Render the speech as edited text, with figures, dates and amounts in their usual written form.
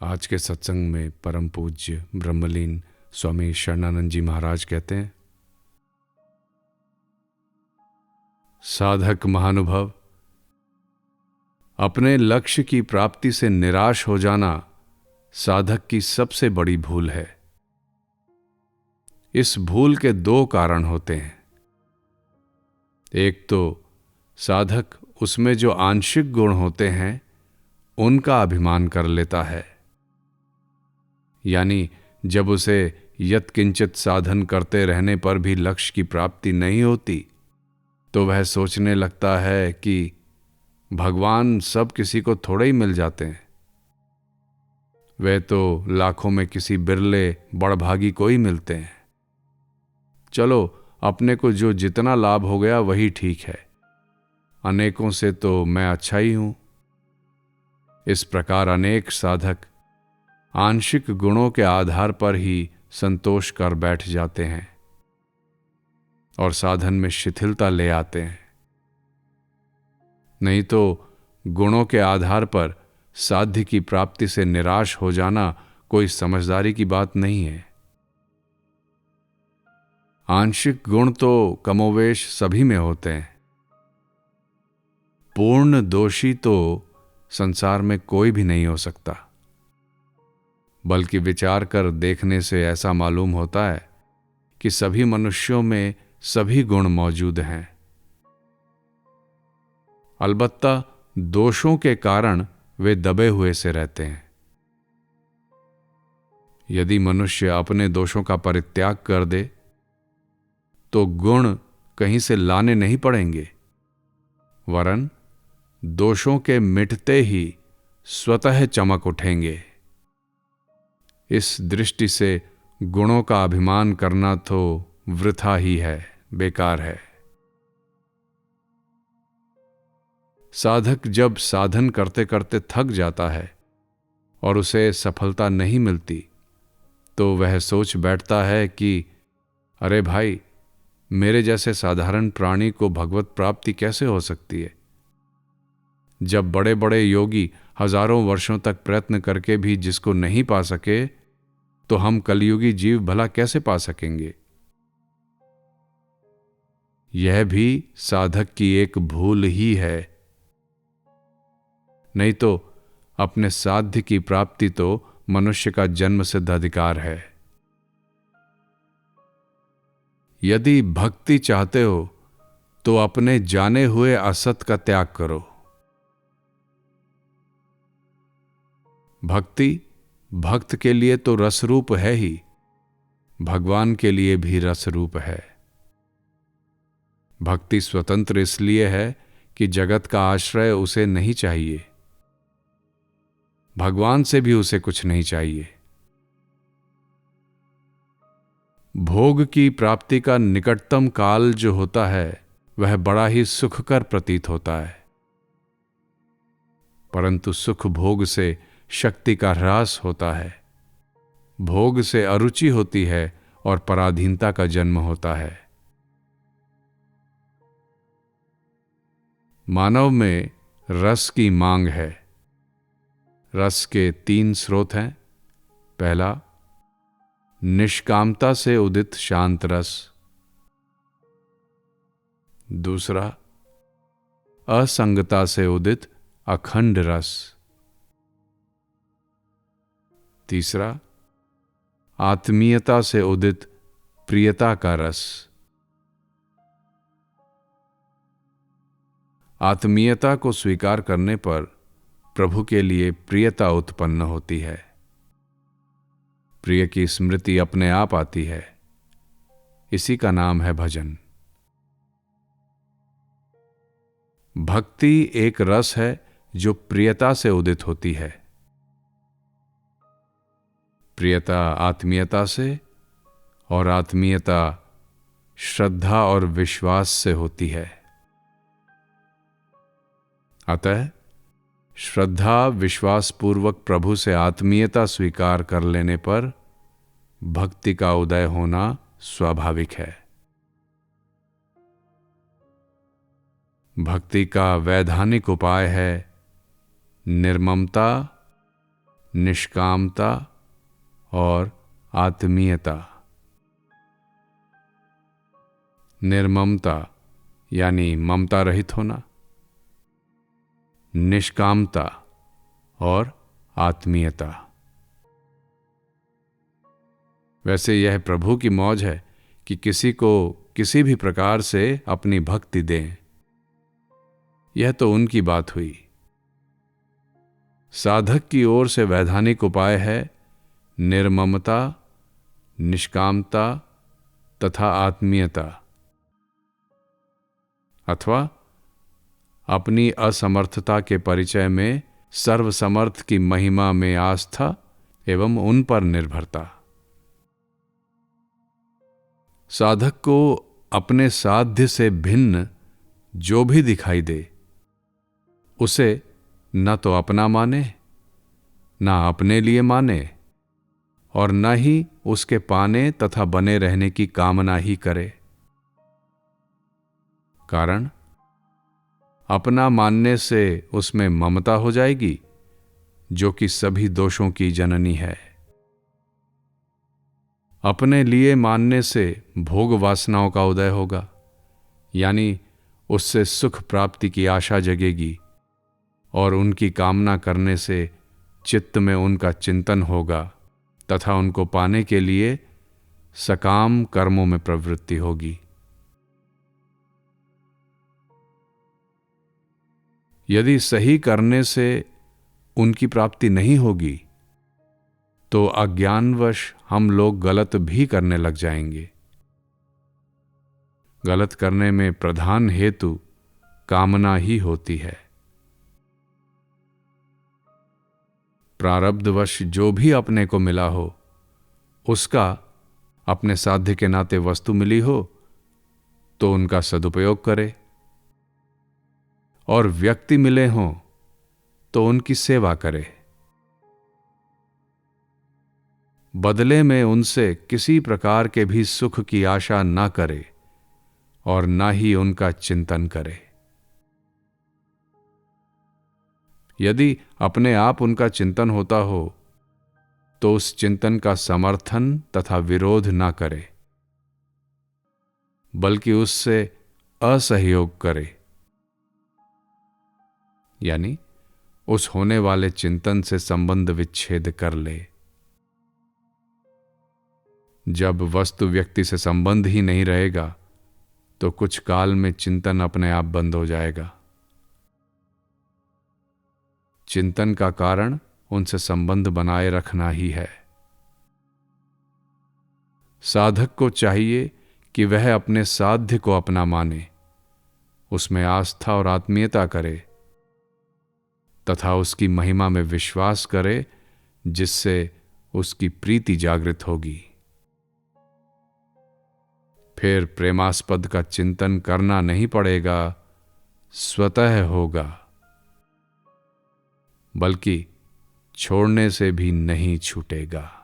आज के सत्संग में परम पूज्य ब्रह्मलीन स्वामी शरणानंद जी महाराज कहते हैं, साधक महानुभव, अपने लक्ष्य की प्राप्ति से निराश हो जाना साधक की सबसे बड़ी भूल है। इस भूल के दो कारण होते हैं। एक तो साधक उसमें जो आंशिक गुण होते हैं उनका अभिमान कर लेता है, यानी जब उसे यत्किंचित साधन करते रहने पर भी लक्ष्य की प्राप्ति नहीं होती तो वह सोचने लगता है कि भगवान सब किसी को थोड़े ही मिल जाते हैं, वे तो लाखों में किसी बिरले बड़भागी को ही मिलते हैं। चलो, अपने को जो जितना लाभ हो गया वही ठीक है, अनेकों से तो मैं अच्छा ही हूं। इस प्रकार अनेक साधक आंशिक गुणों के आधार पर ही संतोष कर बैठ जाते हैं और साधन में शिथिलता ले आते हैं। नहीं तो गुणों के आधार पर साध्य की प्राप्ति से निराश हो जाना कोई समझदारी की बात नहीं है। आंशिक गुण तो कमोवेश सभी में होते हैं। पूर्ण दोषी तो संसार में कोई भी नहीं हो सकता, बल्कि विचार कर देखने से ऐसा मालूम होता है कि सभी मनुष्यों में सभी गुण मौजूद हैं। अलबत्ता दोषों के कारण वे दबे हुए से रहते हैं। यदि मनुष्य अपने दोषों का परित्याग कर दे तो गुण कहीं से लाने नहीं पड़ेंगे, वरन दोषों के मिटते ही स्वतः चमक उठेंगे। इस दृष्टि से गुणों का अभिमान करना तो वृथा ही है, बेकार है। साधक जब साधन करते करते थक जाता है और उसे सफलता नहीं मिलती तो वह सोच बैठता है कि अरे भाई, मेरे जैसे साधारण प्राणी को भगवत प्राप्ति कैसे हो सकती है। जब बड़े बड़े योगी हजारों वर्षों तक प्रयत्न करके भी जिसको नहीं पा सके तो हम कलयुगी जीव भला कैसे पा सकेंगे। यह भी साधक की एक भूल ही है। नहीं तो अपने साध्य की प्राप्ति तो मनुष्य का जन्मसिद्ध अधिकार है। यदि भक्ति चाहते हो तो अपने जाने हुए असत का त्याग करो। भक्ति भक्त के लिए तो रसरूप है ही, भगवान के लिए भी रसरूप है। भक्ति स्वतंत्र इसलिए है कि जगत का आश्रय उसे नहीं चाहिए, भगवान से भी उसे कुछ नहीं चाहिए। भोग की प्राप्ति का निकटतम काल जो होता है वह बड़ा ही सुखकर प्रतीत होता है, परंतु सुख भोग से शक्ति का ह्रास होता है, भोग से अरुचि होती है और पराधीनता का जन्म होता है। मानव में रस की मांग है। रस के तीन स्रोत हैं। पहला, निष्कामता से उदित शांत रस। दूसरा, असंगता से उदित अखंड रस। तीसरा, आत्मीयता से उदित प्रियता का रस। आत्मीयता को स्वीकार करने पर प्रभु के लिए प्रियता उत्पन्न होती है। प्रिय की स्मृति अपने आप आती है। इसी का नाम है भजन। भक्ति एक रस है जो प्रियता से उदित होती है। प्रियता आत्मीयता से और आत्मीयता श्रद्धा और विश्वास से होती है। अतः श्रद्धा विश्वास पूर्वक प्रभु से आत्मीयता स्वीकार कर लेने पर भक्ति का उदय होना स्वाभाविक है। भक्ति का वैधानिक उपाय है निर्ममता, निष्कामता और आत्मीयता। निर्ममता यानी ममता रहित होना, निष्कामता और आत्मीयता। वैसे यह प्रभु की मौज है कि किसी को किसी भी प्रकार से अपनी भक्ति दें। यह तो उनकी बात हुई। साधक की ओर से वैधानिक उपाय है निर्ममता, निष्कामता तथा आत्मीयता, अथवा अपनी असमर्थता के परिचय में सर्वसमर्थ की महिमा में आस्था एवं उन पर निर्भरता। साधक को अपने साध्य से भिन्न जो भी दिखाई दे उसे न तो अपना माने, न अपने लिए माने और न ही उसके पाने तथा बने रहने की कामना ही करे। कारण अपना मानने से उसमें ममता हो जाएगी, जो कि सभी दोषों की जननी है। अपने लिए मानने से भोग वासनाओं का उदय होगा, यानी उससे सुख प्राप्ति की आशा जगेगी और उनकी कामना करने से चित्त में उनका चिंतन होगा तथा उनको पाने के लिए सकाम कर्मों में प्रवृत्ति होगी। यदि सही करने से उनकी प्राप्ति नहीं होगी तो अज्ञानवश हम लोग गलत भी करने लग जाएंगे। गलत करने में प्रधान हेतु कामना ही होती है। प्रारब्धवश जो भी अपने को मिला हो, उसका अपने साध्य के नाते वस्तु मिली हो तो उनका सदुपयोग करे, और व्यक्ति मिले हों तो उनकी सेवा करे। बदले में उनसे किसी प्रकार के भी सुख की आशा न करे और न ही उनका चिंतन करे। यदि अपने आप उनका चिंतन होता हो तो उस चिंतन का समर्थन तथा विरोध न करे, बल्कि उससे असहयोग करे, यानी उस होने वाले चिंतन से संबंध विच्छेद कर ले। जब वस्तु व्यक्ति से संबंध ही नहीं रहेगा तो कुछ काल में चिंतन अपने आप बंद हो जाएगा। चिंतन का कारण उनसे संबंध बनाए रखना ही है। साधक को चाहिए कि वह अपने साध्य को अपना माने, उसमें आस्था और आत्मीयता करे तथा उसकी महिमा में विश्वास करे, जिससे उसकी प्रीति जागृत होगी। फिर प्रेमास्पद का चिंतन करना नहीं पड़ेगा, स्वतः होगा, बल्कि छोड़ने से भी नहीं छूटेगा।